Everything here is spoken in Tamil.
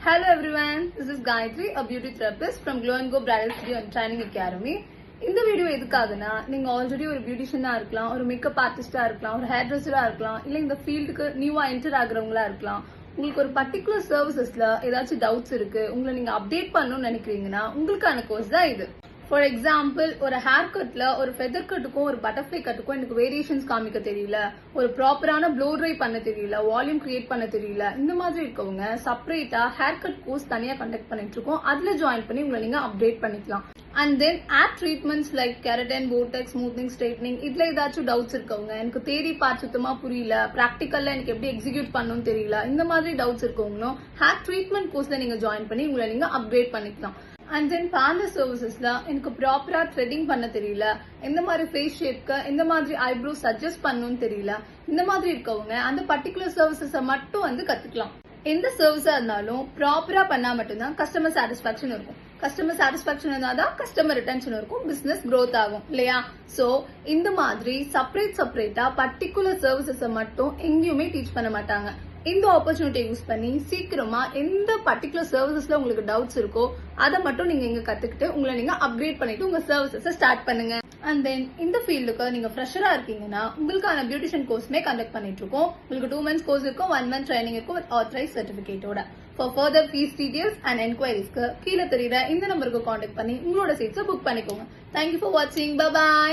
Hello everyone, this is Gayatri, a beauty therapist from Glow and Go Bridal Studio and Training Academy. இந்த வீடியோ எதுக்காகனா நீங்க ஆல்ரெடி ஒரு பியூட்டிஷியனா இருக்கலாம், ஒரு மேக்கப் ஆர்டிஸ்டா இருக்கலாம், ஒரு ஹேர் ட்ரெஸ்ஸரா இருக்கலாம், இல்ல இந்த ஃபீல்டுக்கு நியூவா என்டர் ஆகுறவங்களா இருக்கலாம். உங்களுக்கு ஒரு பர்டிகுலர் சர்வீசஸ்ல ஏதாச்சும் டவுட்ஸ் இருக்கு, உங்களை நீங்க அப்டேட் பண்ணணும்னு நினைக்கிறீங்கன்னா உங்களுக்கான கோர்ஸ் தான் இது. ஃபார் எக்ஸாம்பிள், ஒரு ஹேர் கட்ல ஒரு ஃபெதர் கட்டுக்கும் ஒரு பட்டர்ஃபிளை கட்டுக்கும் எனக்கு வேரியேஷன்ஸ் காமிக்க தெரியல, ஒரு ப்ராப்பரான ப்ளோ ட்ரை பண்ண தெரியல, வால்யூம் கிரியேட் பண்ண தெரியல, இந்த மாதிரி இருக்கவங்க செப்பரேட்டா ஹேர் கட் கோர்ஸ் தனியா கண்டக்ட் பண்ணிட்டு இருக்கோம். அதுல ஜாயின் பண்ணி உங்களை நீங்க அப்டேட் பண்ணிக்கலாம். And then add treatments like keratin, botox, smoothening, straightening, இதுல ஏதாச்சும் டவுட்ஸ் இருக்கவங்க, எனக்கு தேரி பார்ட் சுத்தமா புரியல, பிராக்டிக்கல்ல எனக்கு எப்படி எக்ஸிக்யூட் பண்ணணும்னு தெரியல, இந்த மாதிரி டவுட்ஸ் இருக்கவங்களும் ஹேர் ட்ரீட்மெண்ட் கோர்ஸ்ல நீங்க ஜாயின் பண்ணி உங்களை நீங்க அப்டேட் பண்ணிக்கலாம். அண்ட் தென் பார்லர் சர்வீசஸ்ல எனக்கு ப்ராப்பரா த்ரெட்டிங் பண்ண தெரியல, எந்த மாதிரி ஃபேஸ் ஷேப்க்கு எந்த மாதிரி ஐப்ரோ சஜஸ்ட் பண்ணணும்னு தெரியல, இந்த மாதிரி இருக்கவங்க அந்த பர்டிகுலர் சர்வீசஸ மட்டும் கத்துக்கலாம். எந்த சர்வீஸா இருந்தாலும் ப்ராப்பரா பண்ணா மட்டும்தான் கஸ்டமர் சாட்டிஸ்பாக்சன் இருக்கும். கஸ்டமர் சாட்டிஸ்பாக்சன் இருந்தாதான் கஸ்டமர் ரிட்டன்ஷன் இருக்கும், பிசினஸ் growth ஆகும் இல்லையா? சோ இந்த மாதிரி செப்பரேட்டா பர்டிகுலர் சர்வீசஸ மட்டும் எங்கேயுமே டீச் பண்ண மாட்டாங்க. இந்த ஆப்பர்ச்சுனிட்டியை யூஸ் பண்ணி சீக்கிரமா எந்த பர்டிகுலர் சர்வீசஸ்ல உங்களுக்கு டவுட்ஸ் இருக்கோ அதை மட்டும் நீங்க இங்க கத்துக்கிட்டு உங்களை நீங்க அப்கிரேட் பண்ணிட்டு உங்க சர்வீசஸ் ஸ்டார்ட் பண்ணுங்க. அண்ட் தென் இந்த ஃபீல்டுக்கு நீங்க ஃப்ரெஷரா இருக்கீங்கன்னா உங்களுக்கான பியூட்டிஷியன் கோர்ஸ்மே கண்டக்ட் பண்ணிட்டு இருக்கோம். உங்களுக்கு 2 months கோர்ஸ் இருக்கும், 1 month ட்ரைனிங் இருக்கும் வித் ஆத்தரைஸ் சர்டிபிகேட்டோட. For further fees details and என்கொயரிஸ்க்கு கீழே தெரியுற இந்த நம்பருக்கு கான்டாக்ட் பண்ணி உங்களோட சீட்ஸை புக் பண்ணிக்கோங்க. தேங்க்யூ ஃபார் வாட்சிங். பை பாய்.